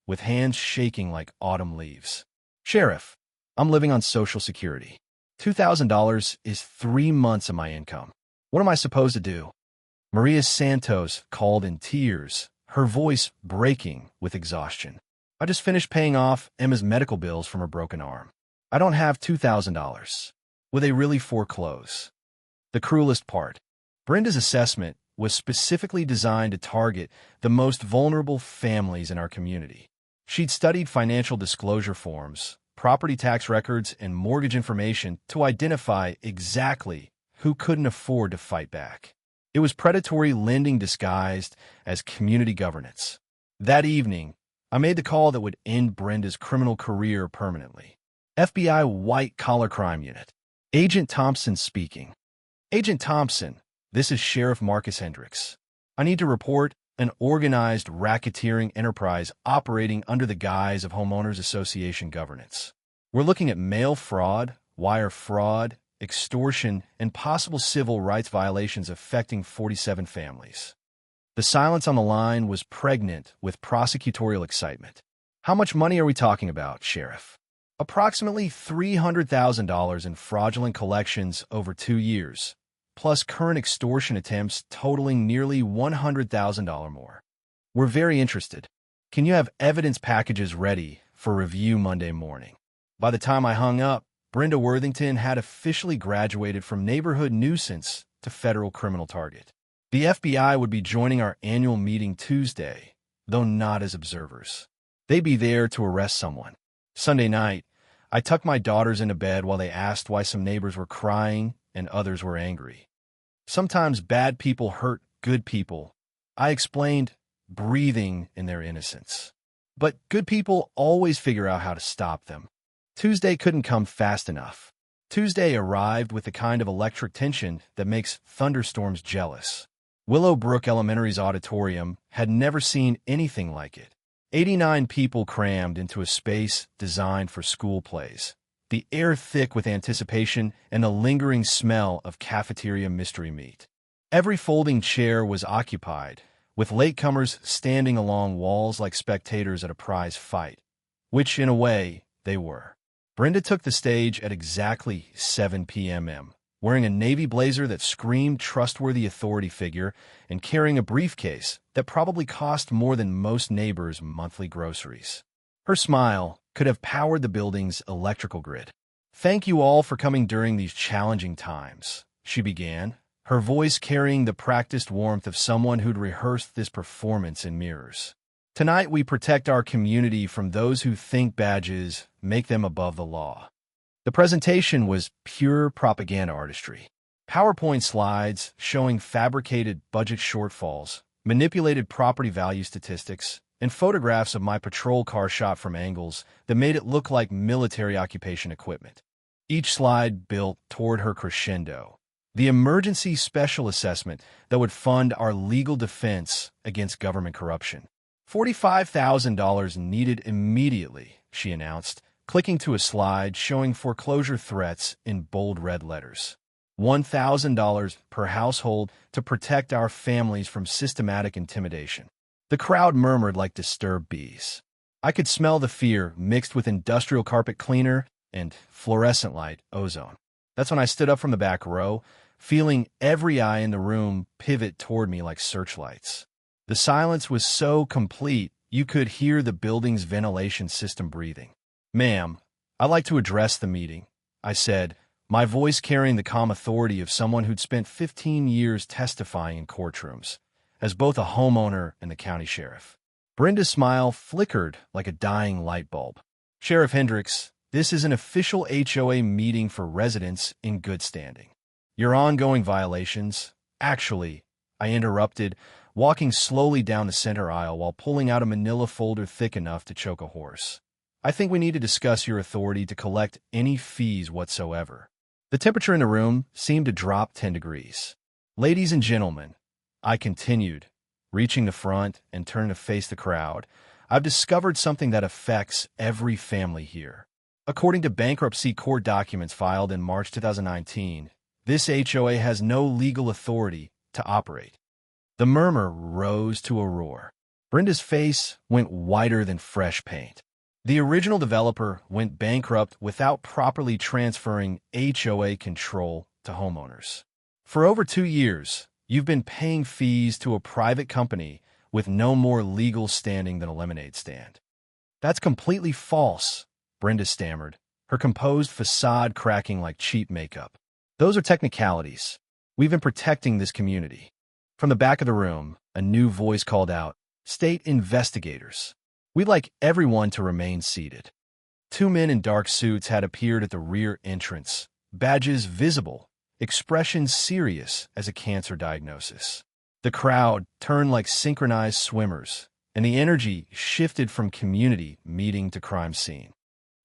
with hands shaking like autumn leaves. Sheriff, I'm living on Social Security. $2,000 is 3 months of my income. What am I supposed to do? Maria Santos called in tears, her voice breaking with exhaustion. I just finished paying off Emma's medical bills from her broken arm. I don't have $2,000. Will they really foreclose? The cruelest part. Brenda's assessment was specifically designed to target the most vulnerable families in our community. She'd studied financial disclosure forms, property tax records, and mortgage information to identify exactly who couldn't afford to fight back. It was predatory lending disguised as community governance. That evening, I made the call that would end Brenda's criminal career permanently. FBI White-Collar Crime Unit. Agent Thompson speaking. Agent Thompson, this is Sheriff Marcus Hendricks. I need to report an organized racketeering enterprise operating under the guise of Homeowners Association governance. We're looking at mail fraud, wire fraud, extortion, and possible civil rights violations affecting 47 families. The silence on the line was pregnant with prosecutorial excitement. How much money are we talking about, Sheriff? Approximately $300,000 in fraudulent collections over 2 years, plus current extortion attempts totaling nearly $100,000 more. We're very interested. Can you have evidence packages ready for review Monday morning? By the time I hung up, Brenda Worthington had officially graduated from neighborhood nuisance to federal criminal target. The FBI would be joining our annual meeting Tuesday, though not as observers. They'd be there to arrest someone. Sunday night, I tucked my daughters into bed while they asked why some neighbors were crying and others were angry. Sometimes bad people hurt good people, I explained, breathing in their innocence. But good people always figure out how to stop them. Tuesday couldn't come fast enough. Tuesday arrived with the kind of electric tension that makes thunderstorms jealous. Willowbrook Elementary's auditorium had never seen anything like it. 89 people crammed into a space designed for school plays, the air thick with anticipation and the lingering smell of cafeteria mystery meat. Every folding chair was occupied, with latecomers standing along walls like spectators at a prize fight, which, in a way, they were. Brenda took the stage at exactly 7 p.m. wearing a navy blazer that screamed trustworthy authority figure and carrying a briefcase that probably cost more than most neighbors' monthly groceries. Her smile could have powered the building's electrical grid. "Thank you all for coming during these challenging times," she began, her voice carrying the practiced warmth of someone who'd rehearsed this performance in mirrors. "Tonight we protect our community from those who think badges make them above the law." The presentation was pure propaganda artistry. PowerPoint slides showing fabricated budget shortfalls, manipulated property value statistics, and photographs of my patrol car shot from angles that made it look like military occupation equipment. Each slide built toward her crescendo, the emergency special assessment that would fund our legal defense against government corruption. $45,000 needed immediately, she announced, clicking to a slide showing foreclosure threats in bold red letters. $1,000 per household to protect our families from systematic intimidation. The crowd murmured like disturbed bees. I could smell the fear mixed with industrial carpet cleaner and fluorescent light ozone. That's when I stood up from the back row, feeling every eye in the room pivot toward me like searchlights. The silence was so complete, you could hear the building's ventilation system breathing. "Ma'am, I'd like to address the meeting," I said, my voice carrying the calm authority of someone who'd spent 15 years testifying in courtrooms, as both a homeowner and the county sheriff. Brenda's smile flickered like a dying light bulb. "Sheriff Hendricks, this is an official HOA meeting for residents in good standing. Your ongoing violations—" "Actually," I interrupted, walking slowly down the center aisle while pulling out a manila folder thick enough to choke a horse. "I think we need to discuss your authority to collect any fees whatsoever." The temperature in the room seemed to drop 10 degrees. "Ladies and gentlemen," I continued, reaching the front and turning to face the crowd, "I've discovered something that affects every family here. According to bankruptcy court documents filed in March 2019, this HOA has no legal authority to operate." The murmur rose to a roar. Brenda's face went whiter than fresh paint. "The original developer went bankrupt without properly transferring HOA control to homeowners. For over 2 years, you've been paying fees to a private company with no more legal standing than a lemonade stand." "That's completely false," Brenda stammered, her composed facade cracking like cheap makeup. "Those are technicalities. We've been protecting this community." From the back of the room, a new voice called out, "State investigators. We'd like everyone to remain seated." 2 men in dark suits had appeared at the rear entrance, badges visible, expressions serious as a cancer diagnosis. The crowd turned like synchronized swimmers, and the energy shifted from community meeting to crime scene.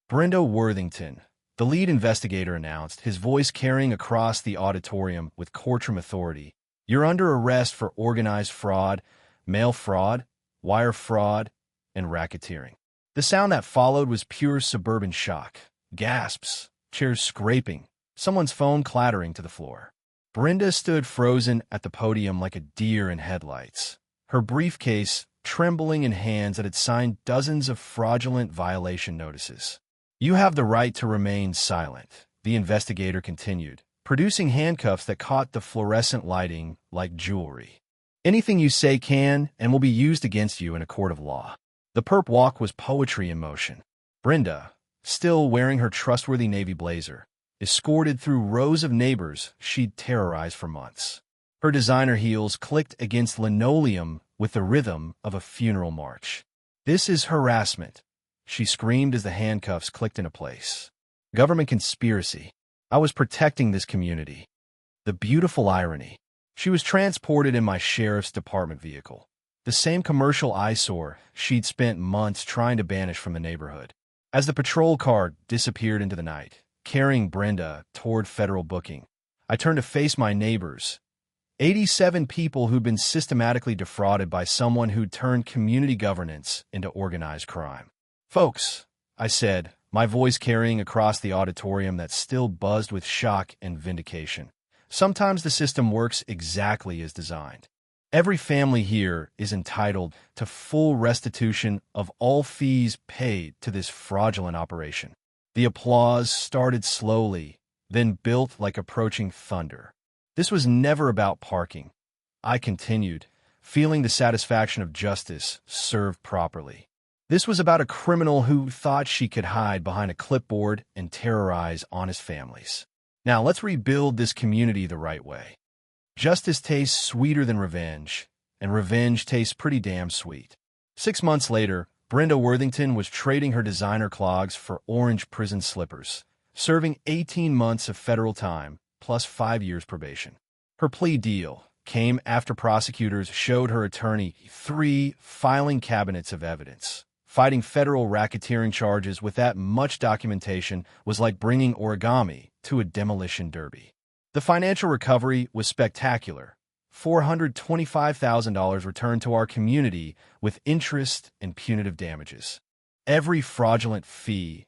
"Brenda Worthington," the lead investigator announced, his voice carrying across the auditorium with courtroom authority, "you're under arrest for organized fraud, mail fraud, wire fraud, and racketeering." The sound that followed was pure suburban shock. Gasps, chairs scraping, someone's phone clattering to the floor. Brenda stood frozen at the podium like a deer in headlights, her briefcase trembling in hands that had signed dozens of fraudulent violation notices. "You have the right to remain silent," the investigator continued, producing handcuffs that caught the fluorescent lighting like jewelry. "Anything you say can and will be used against you in a court of law." The perp walk was poetry in motion. Brenda, still wearing her trustworthy navy blazer, escorted through rows of neighbors she'd terrorized for months. Her designer heels clicked against linoleum with the rhythm of a funeral march. "This is harassment," she screamed as the handcuffs clicked into place. "Government conspiracy. I was protecting this community." The beautiful irony. She was transported in my sheriff's department vehicle, the same commercial eyesore she'd spent months trying to banish from the neighborhood. As the patrol car disappeared into the night, carrying Brenda toward federal booking, I turned to face my neighbors, 87 people who'd been systematically defrauded by someone who'd turned community governance into organized crime. "Folks," I said, my voice carrying across the auditorium that still buzzed with shock and vindication, "sometimes the system works exactly as designed. Every family here is entitled to full restitution of all fees paid to this fraudulent operation." The applause started slowly, then built like approaching thunder. This was never about parking. I continued, feeling the satisfaction of justice served properly. This was about a criminal who thought she could hide behind a clipboard and terrorize honest families. Now let's rebuild this community the right way. Justice tastes sweeter than revenge, and revenge tastes pretty damn sweet. 6 months later, Brenda Worthington was trading her designer clogs for orange prison slippers, serving 18 months of federal time plus 5 years probation. Her plea deal came after prosecutors showed her attorney 3 filing cabinets of evidence. Fighting federal racketeering charges with that much documentation was like bringing origami to a demolition derby. The financial recovery was spectacular. $425,000 returned to our community with interest and punitive damages. Every fraudulent fee,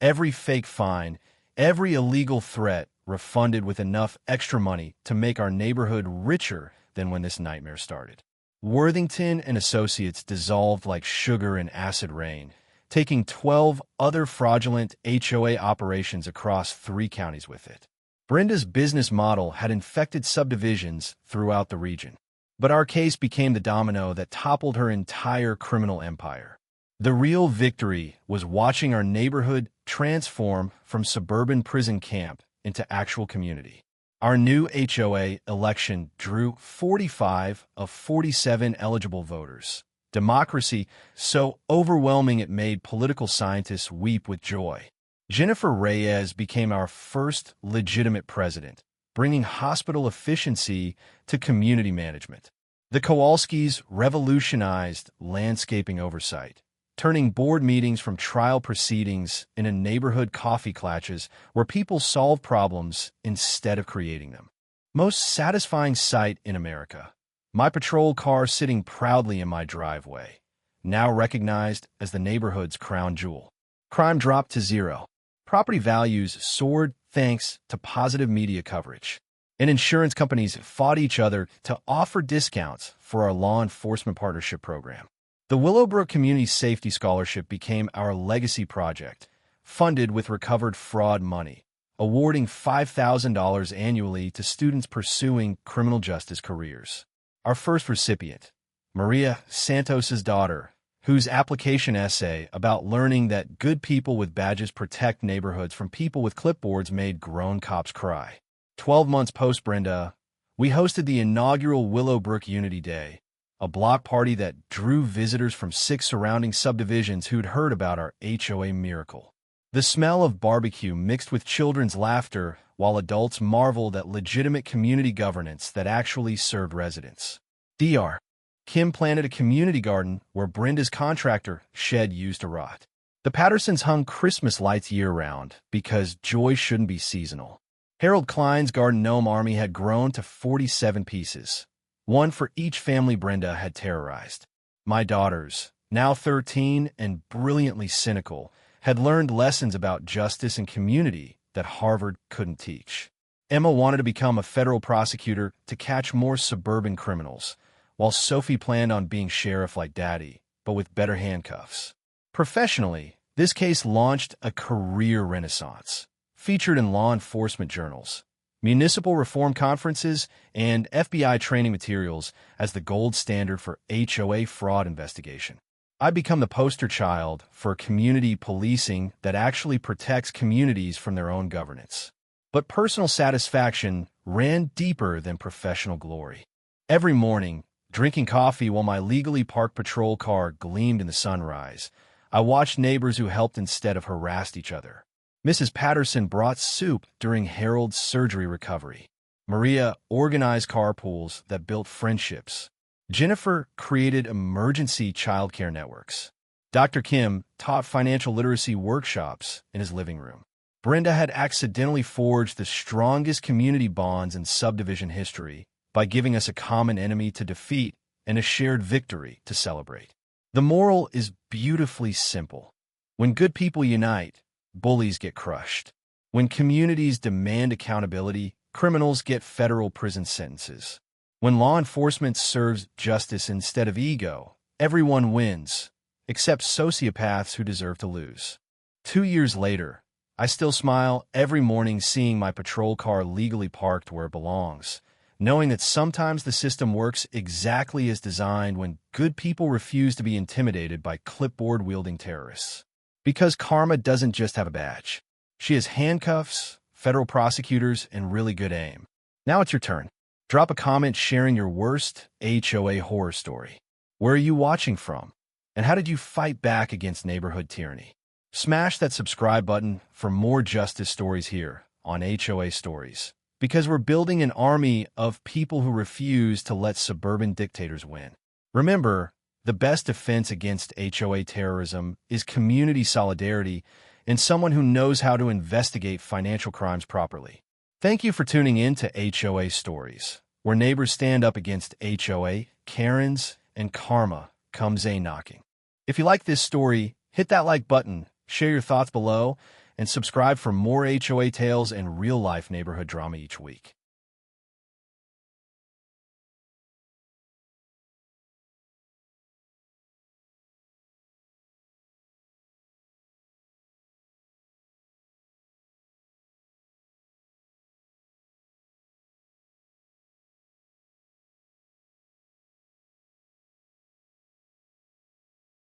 every fake fine, every illegal threat refunded with enough extra money to make our neighborhood richer than when this nightmare started. Worthington and Associates dissolved like sugar in acid rain, taking 12 other fraudulent HOA operations across 3 counties with it. Brenda's business model had infected subdivisions throughout the region, but our case became the domino that toppled her entire criminal empire. The real victory was watching our neighborhood transform from suburban prison camp into actual community. Our new HOA election drew 45 of 47 eligible voters. Democracy so overwhelming it made political scientists weep with joy. Jennifer Reyes became our first legitimate president, bringing hospital efficiency to community management. The Kowalskis revolutionized landscaping oversight, turning board meetings from trial proceedings into neighborhood coffee clatches where people solve problems instead of creating them. Most satisfying sight in America. My patrol car sitting proudly in my driveway, now recognized as the neighborhood's crown jewel. Crime dropped to 0. Property values soared thanks to positive media coverage. And insurance companies fought each other to offer discounts for our law enforcement partnership program. The Willowbrook Community Safety Scholarship became our legacy project, funded with recovered fraud money, awarding $5,000 annually to students pursuing criminal justice careers. Our first recipient, Maria Santos's daughter, whose application essay about learning that good people with badges protect neighborhoods from people with clipboards made grown cops cry. 12 months post-Brenda, we hosted the inaugural Willowbrook Unity Day, a block party that drew visitors from 6 surrounding subdivisions who'd heard about our HOA miracle. The smell of barbecue mixed with children's laughter while adults marveled at legitimate community governance that actually served residents. Dr. Kim planted a community garden where Brenda's contractor shed used to rot. The Pattersons hung Christmas lights year-round because joy shouldn't be seasonal. Harold Klein's garden gnome army had grown to 47 pieces, one for each family Brenda had terrorized. My daughters, now 13 and brilliantly cynical, had learned lessons about justice and community that Harvard couldn't teach. Emma wanted to become a federal prosecutor to catch more suburban criminals, while Sophie planned on being sheriff like Daddy, but with better handcuffs. Professionally, this case launched a career renaissance, featured in law enforcement journals, municipal reform conferences, and FBI training materials as the gold standard for HOA fraud investigation. I become the poster child for community policing that actually protects communities from their own governance. But personal satisfaction ran deeper than professional glory. Every morning, drinking coffee while my legally parked patrol car gleamed in the sunrise, I watched neighbors who helped instead of harassed each other. Mrs. Patterson brought soup during Harold's surgery recovery. Maria organized carpools that built friendships. Jennifer created emergency childcare networks. Dr. Kim taught financial literacy workshops in his living room. Brenda had accidentally forged the strongest community bonds in subdivision history by giving us a common enemy to defeat and a shared victory to celebrate. The moral is beautifully simple. When good people unite, bullies get crushed. When communities demand accountability, criminals get federal prison sentences. When law enforcement serves justice instead of ego, everyone wins, except sociopaths who deserve to lose. 2 years later, I still smile every morning seeing my patrol car legally parked where it belongs, knowing that sometimes the system works exactly as designed when good people refuse to be intimidated by clipboard-wielding terrorists. Because karma doesn't just have a badge. She has handcuffs, federal prosecutors, and really good aim. Now it's your turn. Drop a comment sharing your worst HOA horror story. Where are you watching from? And how did you fight back against neighborhood tyranny? Smash that subscribe button for more justice stories here on HOA Stories. Because we're building an army of people who refuse to let suburban dictators win. Remember, the best defense against HOA terrorism is community solidarity and someone who knows how to investigate financial crimes properly. Thank you for tuning in to HOA Stories, where neighbors stand up against HOA, Karens, and karma comes knocking. If you like this story, hit that like button, share your thoughts below, and subscribe for more HOA tales and real-life neighborhood drama each week.